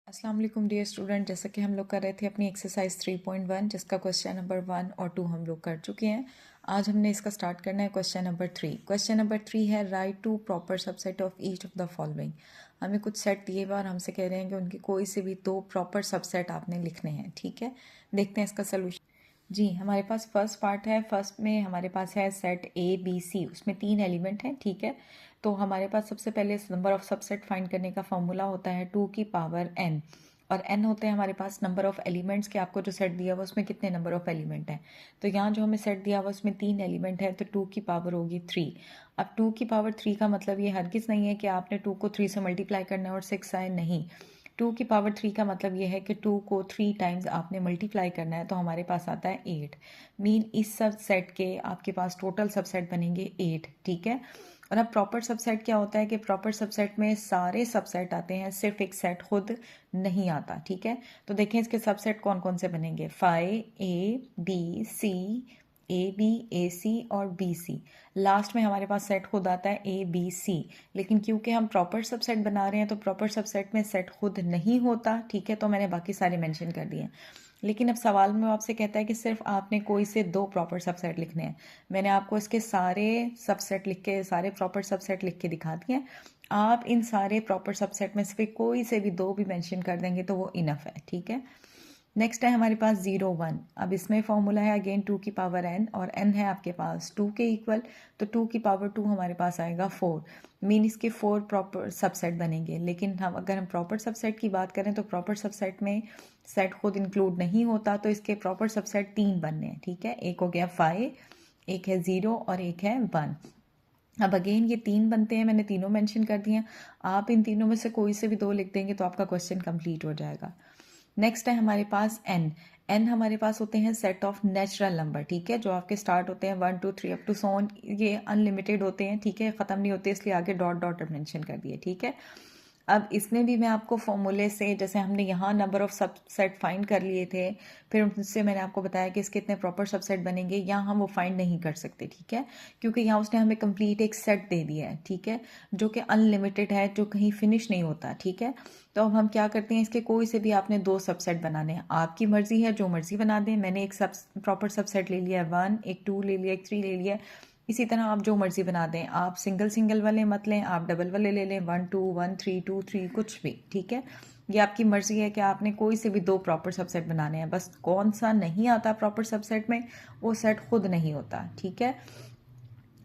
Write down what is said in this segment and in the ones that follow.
अस्सलाम वालेकुम dear student. जैसा कि हम लोग कर रहे थे अपनी एक्सरसाइज 3.1 जिसका क्वेश्चन नंबर 1 और 2 हम लोग कर चुके हैं। आज हमने इसका स्टार्ट करना है क्वेश्चन नंबर 3। क्वेश्चन नंबर 3 है write to proper subset of each of the following. हमें कुछ सेट दिए हुए और हमसे कह रहे हैं कि उनकी कोई से भी दो प्रॉपर सबसेट आपने लिखने हैं। ठीक है, देखते हैं इसका सोल्यूशन। जी, हमारे पास फर्स्ट पार्ट है। फर्स्ट में हमारे पास है सेट ए बी सी, उसमें 3 एलिमेंट हैं। ठीक है, तो हमारे पास सबसे पहले नंबर ऑफ सबसेट फाइंड करने का फॉर्मूला होता है 2 की पावर n, और n होते हैं हमारे पास नंबर ऑफ एलिमेंट्स के। आपको जो सेट दिया हुआ उसमें कितने नंबर ऑफ एलिमेंट हैं, तो यहाँ जो हमें सेट दिया हुआ उसमें 3 एलिमेंट है, तो 2 की पावर होगी 3। अब 2 की पावर 3 का मतलब ये हरगिज़ नहीं है कि आपने 2 को 3 से मल्टीप्लाई करना है और 6 आए, नहीं। 2 की पावर 3 का मतलब ये है कि 2 को 3 टाइम्स आपने मल्टीप्लाई करना है, तो हमारे पास आता है 8। मीन इस सब सेट के आपके पास टोटल सबसेट बनेंगे 8। ठीक है, और अब प्रॉपर सबसेट क्या होता है कि प्रॉपर सबसेट में सारे सबसेट आते हैं, सिर्फ एक सेट खुद नहीं आता। ठीक है, तो देखें इसके सबसेट कौन कौन से बनेंगे। 5 A B C, A B ए सी और बी सी। लास्ट में हमारे पास सेट खुद आता है ए बी सी, लेकिन क्योंकि हम प्रॉपर सबसेट बना रहे हैं तो प्रॉपर सबसेट में सेट खुद नहीं होता। ठीक है, तो मैंने बाकी सारे मेंशन कर दिए। लेकिन अब सवाल में आपसे कहता है कि सिर्फ आपने कोई से दो प्रॉपर सबसेट लिखने हैं। मैंने आपको इसके सारे सबसेट लिख के, सारे प्रॉपर सबसेट लिख के दिखा दिए। आप इन सारे प्रॉपर सबसेट में से कोई से भी दो भी मेंशन कर देंगे तो वो इनफ है। ठीक है, नेक्स्ट है हमारे पास 0 1। अब इसमें फॉर्मूला है अगेन 2 की पावर n, और n है आपके पास 2 के इक्वल, तो 2 की पावर 2 हमारे पास आएगा 4। मीन इसके 4 प्रॉपर सबसेट बनेंगे। लेकिन अगर हम प्रॉपर सबसेट की बात करें तो प्रॉपर सबसेट में सेट खुद इंक्लूड नहीं होता, तो इसके प्रॉपर सबसेट 3 बनने हैं। ठीक है, एक हो गया 5, एक है 0 और एक है 1। अब अगेन ये 3 बनते हैं, मैंने तीनों मेंशन कर दिए हैं। आप इन तीनों में से कोई से भी दो लिख देंगे तो आपका क्वेश्चन कंप्लीट हो जाएगा। नेक्स्ट है हमारे पास n। n हमारे पास होते हैं सेट ऑफ नेचुरल नंबर। ठीक है, जो आपके स्टार्ट होते हैं 1 2 3 अप टू सो ऑन, ये अनलिमिटेड होते हैं। ठीक है, ख़त्म नहीं होते, इसलिए आगे डॉट डॉट मेंशन कर दिए। ठीक है, अब इसमें भी मैं आपको फॉर्मूले से, जैसे हमने यहाँ नंबर ऑफ सबसेट फाइंड कर लिए थे, फिर उनसे मैंने आपको बताया कि इसके इतने प्रॉपर सबसेट बनेंगे, यहाँ हम वो फाइंड नहीं कर सकते। ठीक है, क्योंकि यहाँ उसने हमें कंप्लीट एक सेट दे दिया है। ठीक है, जो कि अनलिमिटेड है, जो कहीं फिनिश नहीं होता। ठीक है, तो अब हम क्या करते हैं, इसके कोई से भी आपने दो सबसेट बनाने हैं। आपकी मर्जी है, जो मर्जी बना दें। मैंने एक प्रॉपर सबसेट ले लिया 1, एक 2 ले लिया, एक 3 ले लिया। इसी तरह आप जो मर्जी बना दें। आप सिंगल सिंगल वाले मत लें, आप डबल वाले ले लें, 1 2 1 3 2 3, कुछ भी। ठीक है, ये आपकी मर्जी है कि आपने कोई से भी दो प्रॉपर सबसेट बनाने हैं। बस कौन सा नहीं आता प्रॉपर सबसेट में, वो सेट खुद नहीं होता। ठीक है,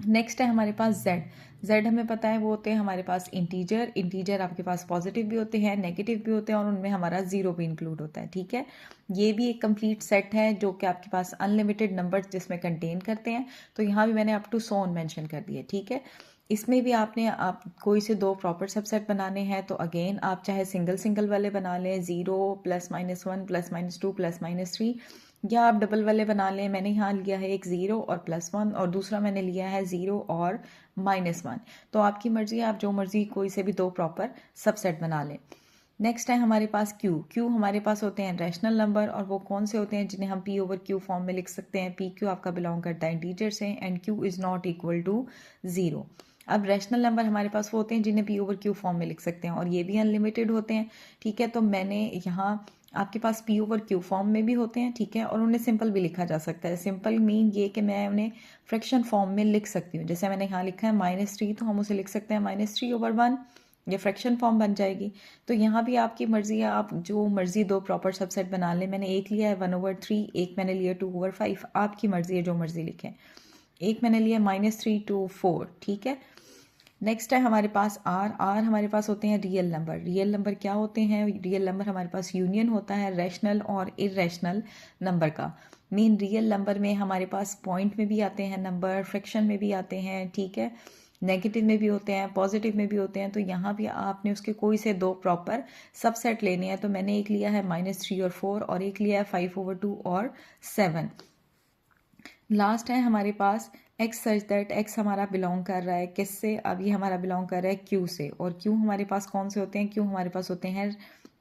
नेक्स्ट है हमारे पास z। z हमें पता है वो होते हैं हमारे पास इंटीजर। इंटीजर आपके पास पॉजिटिव भी होते हैं, नेगेटिव भी होते हैं, और उनमें हमारा जीरो भी इंक्लूड होता है। ठीक है, ये भी एक कंप्लीट सेट है जो कि आपके पास अनलिमिटेड नंबर जिसमें कंटेन करते हैं। तो यहाँ भी मैंने up to so on mention कर दिया। ठीक है, इसमें भी आपने आप कोई से दो प्रॉपर सबसेट बनाने हैं, तो अगेन आप चाहे सिंगल सिंगल वाले बना लें, 0 +-1 +-2 +-3, या आप डबल वाले बना लें। मैंने यहाँ लिया है एक 0 और +1, और दूसरा मैंने लिया है 0 और -1। तो आपकी मर्जी है, आप जो मर्जी कोई से भी दो प्रॉपर सबसेट बना लें। नेक्स्ट है हमारे पास Q। Q हमारे पास होते हैं रैशनल नंबर, और वो कौन से होते हैं जिन्हें हम P/Q फॉर्म में लिख सकते हैं। PQ आपका बिलोंग करता है इंटीजर से, and Q is not equal to 0। अब रैशनल नंबर हमारे पास वो होते हैं जिन्हें P/Q फॉर्म में लिख सकते हैं, और ये भी अनलिमिटेड होते हैं। ठीक है, तो मैंने यहाँ आपके पास P/Q फॉर्म में भी होते हैं। ठीक है, और उन्हें सिंपल भी लिखा जा सकता है। सिंपल मीन ये कि मैं उन्हें फ्रैक्शन फॉर्म में लिख सकती हूँ। जैसे मैंने यहाँ लिखा है -3, तो हम उसे लिख सकते हैं -3/1, ये फ्रैक्शन फॉर्म बन जाएगी। तो यहाँ भी आपकी मर्जी है, आप जो मर्जी दो प्रॉपर सबसेट बना लें। मैंने एक लिया है 1/3, एक मैंने लिया 2/5। आपकी मर्जी है, जो मर्जी लिखें। एक मैंने लिया -3 to 4। ठीक है, नेक्स्ट है हमारे पास R हमारे पास होते हैं रियल नंबर। रियल नंबर क्या होते हैं, रियल नंबर हमारे पास यूनियन होता है रैशनल और इरेशनल नंबर का। मीन रियल नंबर में हमारे पास पॉइंट में भी आते हैं नंबर, फ्रैक्शन में भी आते हैं। ठीक है, नेगेटिव में भी होते हैं, पॉजिटिव में भी होते हैं। तो यहाँ भी आपने उसके कोई से दो प्रॉपर सबसेट लेने हैं। तो मैंने एक लिया है -3 और 4, और एक लिया है 5/2 और 7। लास्ट है हमारे पास x सच दैट x हमारा बिलोंग कर रहा है किससे, अब ये हमारा बिलोंग कर रहा है q से। और q हमारे पास कौन से होते हैं, q हमारे पास होते हैं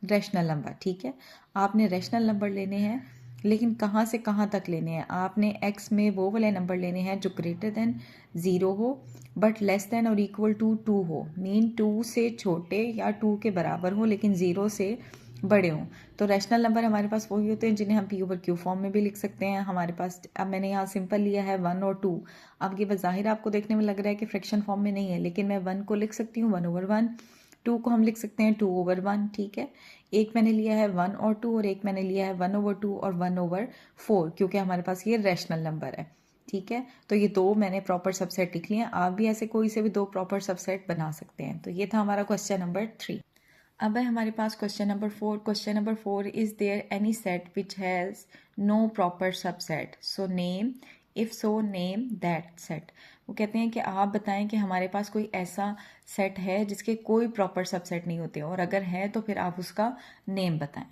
रैशनल नंबर। ठीक है, आपने रैशनल नंबर लेने हैं, लेकिन कहाँ से कहाँ तक लेने हैं। आपने x में वो वाले नंबर लेने हैं जो ग्रेटर देन 0 हो, बट लेस देन और इक्वल टू 2 हो। मीन 2 से छोटे या 2 के बराबर हो, लेकिन 0 से बड़े हों। तो रैशनल नंबर हमारे पास वही होते हैं जिन्हें हम पी ओवर क्यू फॉर्म में भी लिख सकते हैं। हमारे पास अब मैंने यहाँ सिंपल लिया है 1 और 2। अब ये बज़ाहिर आपको देखने में लग रहा है कि फ्रैक्शन फॉर्म में नहीं है, लेकिन मैं 1 को लिख सकती हूँ 1/1, 2 को हम लिख सकते हैं 2/1, ठीक है। एक मैंने लिया है 1 और 2 और एक मैंने लिया है 1/2 और 1/4, क्योंकि हमारे पास ये रैशनल नंबर है, ठीक है। तो ये दो मैंने प्रॉपर सबसेट लिख लिए। आप भी ऐसे कोई से भी दो प्रॉपर सबसेट बना सकते हैं। तो ये था हमारा क्वेश्चन नंबर 3। अब है हमारे पास question number 4। Question number 4, is there any set which has no proper subset, so name, if so name that set. वो कहते हैं कि आप बताएं कि हमारे पास कोई ऐसा सेट है जिसके कोई प्रॉपर सबसेट नहीं होते, और अगर है तो फिर आप उसका नेम बताएं।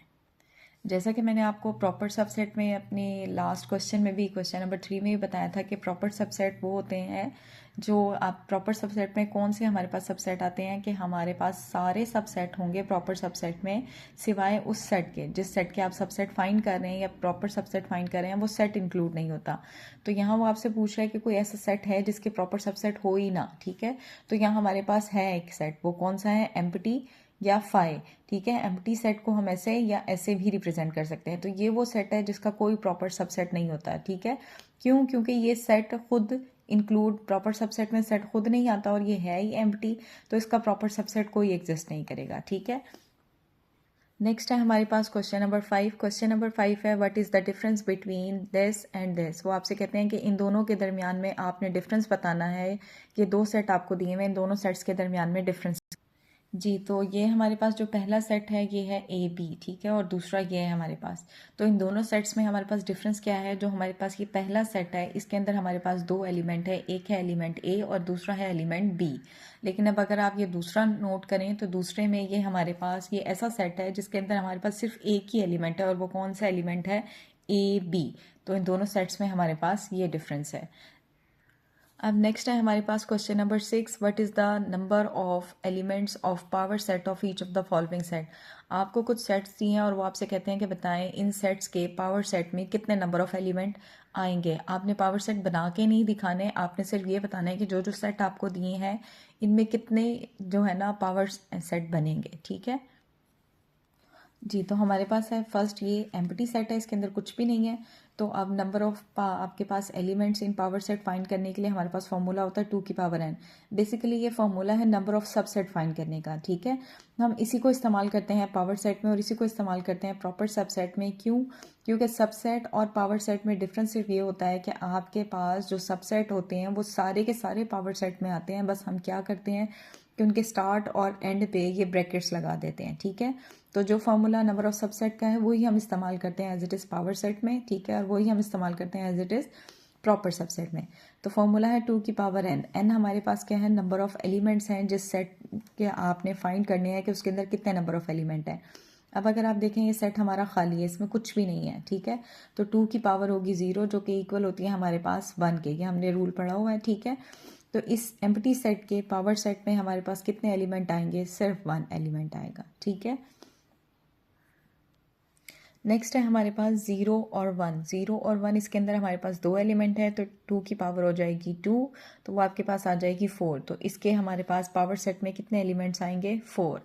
जैसा कि मैंने आपको प्रॉपर सबसेट में अपने लास्ट क्वेश्चन में भी, क्वेश्चन नंबर 3 में भी बताया था कि प्रॉपर सबसेट वो होते हैं जो आप प्रॉपर सबसेट में कौन से हमारे पास सबसेट आते हैं कि हमारे पास सारे सबसेट होंगे प्रॉपर सबसेट में सिवाय उस सेट के, जिस सेट के आप सबसेट फाइंड कर रहे हैं या प्रॉपर सबसेट फाइंड कर रहे हैं वो सेट इंक्लूड नहीं होता। तो यहाँ वो आपसे पूछ रहा है कि कोई ऐसा सेट है जिसके प्रॉपर सबसेट हो ही ना, ठीक है। तो यहाँ हमारे पास है एक सेट, वो कौन सा है, एम्प्टी या फाई, ठीक है। एम्प्टी सेट को हम ऐसे या ऐसे भी रिप्रेजेंट कर सकते हैं। तो ये वो सेट है जिसका कोई प्रॉपर सबसेट नहीं होता, ठीक है। क्यों? क्योंकि ये सेट खुद इंक्लूड, प्रॉपर सबसेट में सेट खुद नहीं आता और ये है ही एम्प्टी, तो इसका प्रॉपर सबसेट कोई एग्जिस्ट नहीं करेगा, ठीक है। नेक्स्ट है हमारे पास क्वेश्चन नंबर 5। क्वेश्चन नंबर 5 है, what is the difference between this and this. वो आपसे कहते हैं कि इन दोनों के दरमियान में आपने डिफरेंस बताना है। ये दो सेट आपको दिए हुए, इन दोनों सेट्स के दरमियान में डिफरेंस। जी, तो ये हमारे पास जो पहला सेट है ये है ए बी, ठीक है, और दूसरा ये है हमारे पास। तो इन दोनों सेट्स में हमारे पास डिफरेंस क्या है, जो हमारे पास ये पहला सेट है इसके अंदर हमारे पास दो एलिमेंट है, एक है एलिमेंट ए और दूसरा है एलिमेंट बी। लेकिन अब अगर आप ये दूसरा नोट करें तो दूसरे में ये हमारे पास ये ऐसा सेट है जिसके अंदर हमारे पास सिर्फ एक ही एलिमेंट है, और वो कौन सा एलिमेंट है, ए बी। तो इन दोनों सेट्स में हमारे पास ये डिफरेंस है। अब नेक्स्ट है हमारे पास question number 6, what is the number of elements of power set of each of the following set. आपको कुछ सेट्स दिए हैं और वो आपसे कहते हैं कि बताएं इन सेट्स के पावर सेट में कितने नंबर ऑफ एलिमेंट आएंगे। आपने पावर सेट बना के नहीं दिखाने, आपने सिर्फ ये बताना है कि जो जो सेट आपको दिए हैं इनमें कितने जो है ना पावर सेट बनेंगे, ठीक है। जी, तो हमारे पास है फर्स्ट ये एम्प्टी सेट है, इसके अंदर कुछ भी नहीं है। तो अब नंबर ऑफ आपके पास elements in power set find करने के लिए हमारे पास फॉर्मूला होता है 2 की पावर n। बेसिकली ये फॉर्मूला है नंबर ऑफ सबसेट फाइंड करने का, ठीक है। हम इसी को इस्तेमाल करते हैं पावर सेट में और इसी को इस्तेमाल करते हैं प्रॉपर सबसेट में। क्यों? क्योंकि सबसेट और पावर सेट में डिफरेंस सिर्फ ये होता है कि आपके पास जो सबसेट होते हैं वो सारे के सारे पावर सेट में आते हैं, बस हम क्या करते हैं कि उनके स्टार्ट और एंड पे ये ब्रैकेट्स लगा देते हैं, ठीक है। तो जो फार्मूला नंबर ऑफ सबसेट का है वही हम इस्तेमाल करते हैं as it is power set में, ठीक है, और वही हम इस्तेमाल करते हैं as it is proper subset में। तो फॉर्मूला है 2 की पावर n। n हमारे पास क्या है, नंबर ऑफ एलिमेंट्स हैं जिस सेट के आपने फाइंड करने हैं कि उसके अंदर कितने नंबर ऑफ एलिमेंट हैं। अब अगर आप देखें ये सेट हमारा खाली है, इसमें कुछ भी नहीं है, ठीक है। तो 2 की पावर होगी 0 जो कि इक्वल होती है हमारे पास 1 के, ये हमने रूल पढ़ा हुआ है, ठीक है। तो इस एम्प्टी सेट के पावर सेट में हमारे पास कितने एलिमेंट आएंगे, सिर्फ 1 एलिमेंट आएगा, ठीक है। नेक्स्ट है हमारे पास 0 और 1। 0 और 1 इसके अंदर हमारे पास दो एलिमेंट है, तो 2 की पावर हो जाएगी 2, तो वो आपके पास आ जाएगी 4। तो इसके हमारे पास पावर सेट में कितने एलिमेंट्स आएंगे, 4।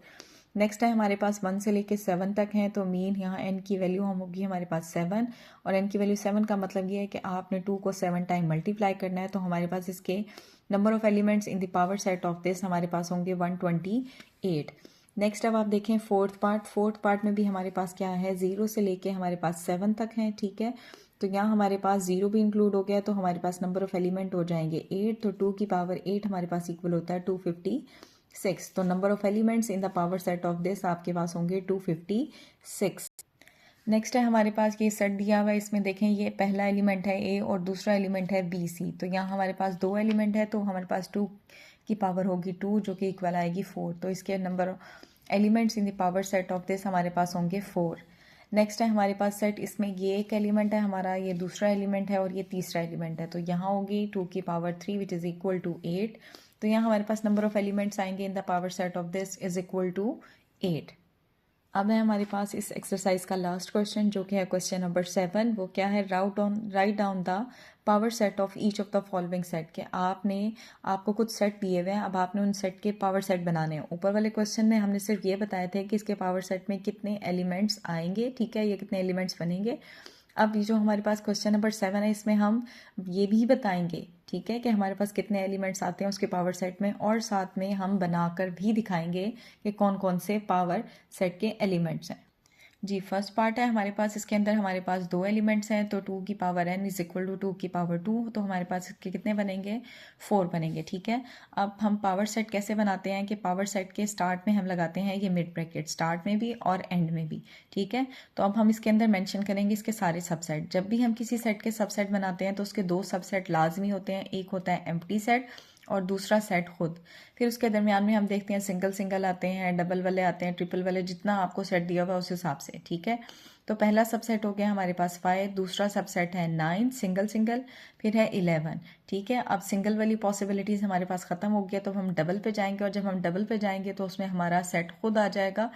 नेक्स्ट है हमारे पास 1 से लेके 7 तक हैं, तो मीन यहाँ n की वैल्यू हम होगी हमारे पास 7, और n की वैल्यू 7 का मतलब ये है कि आपने 2 को 7 टाइम मल्टीप्लाई करना है। तो हमारे पास इसके number of elements in the power set of this हमारे पास होंगे 128। नेक्स्ट अब आप देखें फोर्थ पार्ट में भी हमारे पास क्या है, 0 से लेके हमारे पास 7 तक है, ठीक है। तो यहाँ हमारे पास 0 भी इंक्लूड हो गया, तो हमारे पास नंबर ऑफ एलिमेंट हो जाएंगे 8। तो 2 की पावर 8 हमारे पास इक्वल होता है 256। तो number of elements in the power set of this आपके पास होंगे 256। नेक्स्ट है हमारे पास ये सेट दिया हुआ है, इसमें देखें ये पहला एलिमेंट है ए और दूसरा एलिमेंट है बी सी। तो यहाँ हमारे पास दो एलिमेंट है, तो हमारे पास 2 की पावर होगी 2 जो कि इक्वल आएगी 4। तो इसके number elements in the power set of this हमारे पास होंगे 4। नेक्स्ट है हमारे पास सेट, इसमें ये एक एलिमेंट है हमारा, ये दूसरा एलिमेंट है और ये तीसरा एलिमेंट है। तो यहाँ होगी 2 की power 3 which is equal to 8। तो यहाँ हमारे पास नंबर ऑफ एलिमेंट्स आएंगे in the power set of this is equal to 8। अब है हमारे पास इस एक्सरसाइज का लास्ट क्वेश्चन जो कि है क्वेश्चन नंबर 7। वो क्या है, write down the power set of each of the following set के आपको कुछ सेट दिए हुए हैं, अब आपने उन सेट के पावर सेट बनाने हैं। ऊपर वाले क्वेश्चन में हमने सिर्फ ये बताए थे कि इसके पावर सेट में कितने एलिमेंट्स आएंगे, ठीक है, ये कितने एलिमेंट्स बनेंगे। अब ये जो हमारे पास क्वेश्चन नंबर 7 है, इसमें हम ये भी बताएंगे, ठीक है, कि हमारे पास कितने एलिमेंट्स आते हैं उसके पावर सेट में, और साथ में हम बनाकर भी दिखाएंगे कि कौन कौन से पावर सेट के एलिमेंट्स हैं। जी, फर्स्ट पार्ट है हमारे पास, इसके अंदर हमारे पास 2 एलिमेंट्स हैं, तो 2 की power n is equal to 2 की पावर 2, तो हमारे पास इसके कितने बनेंगे, 4 बनेंगे, ठीक है। अब हम पावर सेट कैसे बनाते हैं कि पावर सेट के स्टार्ट में हम लगाते हैं ये मिड ब्रैकेट, स्टार्ट में भी और एंड में भी, ठीक है। तो अब हम इसके अंदर मेंशन करेंगे इसके सारे सबसेट। जब भी हम किसी सेट के सबसेट बनाते हैं तो उसके 2 सबसेट लाजमी होते हैं, एक होता है एम्प्टी सेट और दूसरा सेट खुद। फिर उसके दरमियान में हम देखते हैं सिंगल सिंगल आते हैं, डबल वाले आते हैं, ट्रिपल वाले, जितना आपको सेट दिया हुआ है उस हिसाब से, ठीक है। तो पहला सबसेट हो गया हमारे पास 5, दूसरा सबसेट है 9 सिंगल सिंगल, फिर है 11, ठीक है। अब सिंगल वाली पॉसिबिलिटीज़ हमारे पास ख़त्म हो गया, तो हम डबल पे जाएंगे, और जब हम डबल पे जाएंगे तो उसमें हमारा सेट खुद आ जाएगा।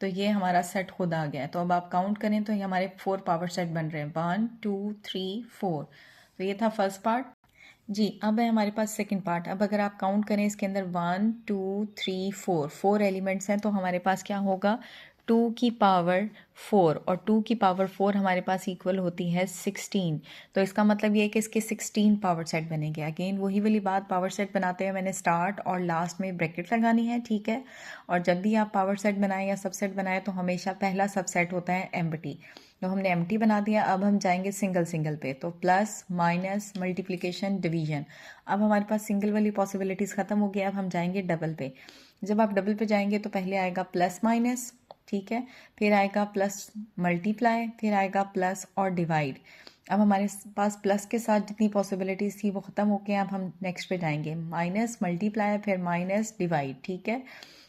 तो ये हमारा सेट खुद आ गया है। तो अब आप काउंट करें तो ये हमारे 4 पावर सेट बन रहे हैं, 1 2 3 4। तो ये था फर्स्ट पार्ट। जी, अब है हमारे पास सेकंड पार्ट। अब अगर आप काउंट करें इसके अंदर 1 2 3 4 एलिमेंट्स हैं, तो हमारे पास क्या होगा, 2 की पावर 4, और 2 की पावर 4 हमारे पास इक्वल होती है 16। तो इसका मतलब ये है कि इसके 16 पावर सेट बनेंगे। अगेन वही वाली बात, पावर सेट बनाते हैं मैंने स्टार्ट और लास्ट में ब्रैकेट लगानी है, ठीक है। और जब भी आप पावर सेट बनाएं या सबसेट बनाएं तो हमेशा पहला सबसेट होता है एम्प्टी। तो हमने एम्प्टी बना दिया, अब हम जाएंगे सिंगल सिंगल पे, तो प्लस माइनस मल्टीप्लिकेशन डिवीजन। अब हमारे पास सिंगल वाली पॉसिबिलिटीज़ ख़त्म हो गई, अब हम जाएंगे डबल पे। जब आप डबल पे जाएंगे तो पहले आएगा प्लस माइनस, ठीक है, फिर आएगा प्लस मल्टीप्लाई, फिर आएगा प्लस और डिवाइड। अब हमारे पास प्लस के साथ जितनी पॉसिबिलिटीज़ थी वो ख़त्म हो गई। अब हम नेक्स्ट पे जाएंगे, माइनस मल्टीप्लाई फिर माइनस डिवाइड, ठीक है।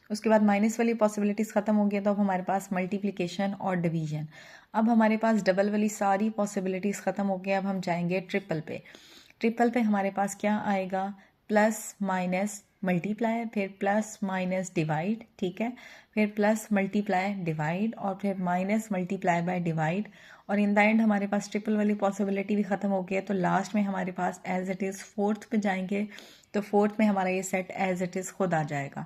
उसके बाद माइनस वाली पॉसिबिलिटीज़ ख़त्म हो गई, तो अब हमारे पास मल्टीप्लिकेशन और डिवीजन। अब हमारे पास डबल वाली सारी पॉसिबिलिटीज़ ख़त्म हो गई, अब हम जाएंगे ट्रिपल पे। ट्रिपल पे हमारे पास क्या आएगा, प्लस माइनस मल्टीप्लाई फिर प्लस माइनस डिवाइड, ठीक है, फिर प्लस मल्टीप्लाई डिवाइड और फिर माइनस मल्टीप्लाई बाय डिवाइड, और इन द एंड हमारे पास ट्रिपल वाली पॉसिबिलिटी भी ख़त्म हो गई है। तो लास्ट में हमारे पास एज इट इज़ फोर्थ पे जाएंगे, तो फोर्थ में हमारा ये सेट एज इट इज़ खुद आ जाएगा।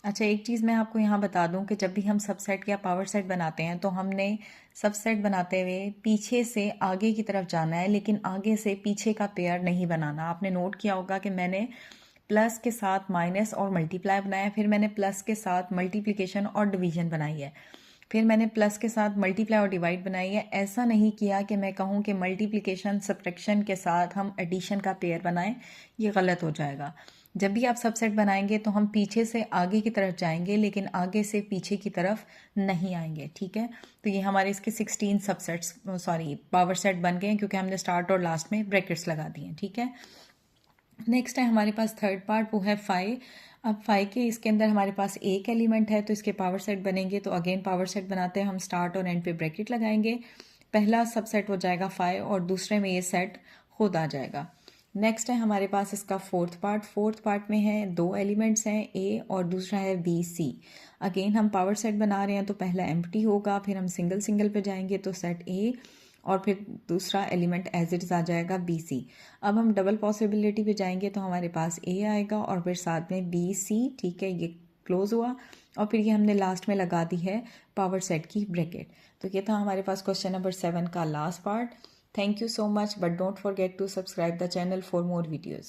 अच्छा, एक चीज़ मैं आपको यहाँ बता दूँ कि जब भी हम सबसेट या पावर सेट बनाते हैं तो हमने सबसेट बनाते हुए पीछे से आगे की तरफ जाना है, लेकिन आगे से पीछे का पेयर नहीं बनाना। आपने नोट किया होगा कि मैंने प्लस के साथ माइनस और मल्टीप्लाई बनाया, फिर मैंने प्लस के साथ मल्टीप्लिकेशन और डिवीजन बनाई है, फिर मैंने प्लस के साथ मल्टीप्लाई और डिवाइड बनाई है। ऐसा नहीं किया कि मैं कहूँ कि मल्टीप्लिकेशन सब्ट्रैक्शन के साथ हम एडिशन का पेयर बनाएं, ये गलत हो जाएगा। जब भी आप सबसेट बनाएंगे तो हम पीछे से आगे की तरफ जाएंगे, लेकिन आगे से पीछे की तरफ नहीं आएंगे, ठीक है। तो ये हमारे इसके 16 सबसेट्स पावर सेट बन गए हैं, क्योंकि हमने स्टार्ट और लास्ट में ब्रैकेट्स लगा दिए हैं, ठीक है। नेक्स्ट है हमारे पास थर्ड पार्ट, वो है 5। अब 5 के इसके अंदर हमारे पास एक एलिमेंट है, तो इसके पावर सेट बनेंगे। तो अगेन पावर सेट बनाते हैं हम, स्टार्ट और एंड पे ब्रैकेट लगाएंगे। पहला सबसेट हो जाएगा 5 और दूसरे में ये सेट खुद आ जाएगा। नेक्स्ट है हमारे पास इसका फोर्थ पार्ट में है 2 एलिमेंट्स हैं, ए और दूसरा है बी सी। अगेन हम पावर सेट बना रहे हैं, तो पहला एम्प्टी होगा, फिर हम सिंगल सिंगल पे जाएंगे तो सेट ए और फिर दूसरा एलिमेंट एज इट इज़ आ जाएगा बी सी। अब हम डबल पॉसिबिलिटी पे जाएंगे तो हमारे पास ए आएगा और फिर साथ में बी सी, ठीक है, ये क्लोज हुआ, और फिर ये हमने लास्ट में लगा दी है पावर सेट की ब्रैकेट। तो ये था हमारे पास क्वेश्चन नंबर 7 का last part. Thank you so much, but don't forget to subscribe the channel for more videos.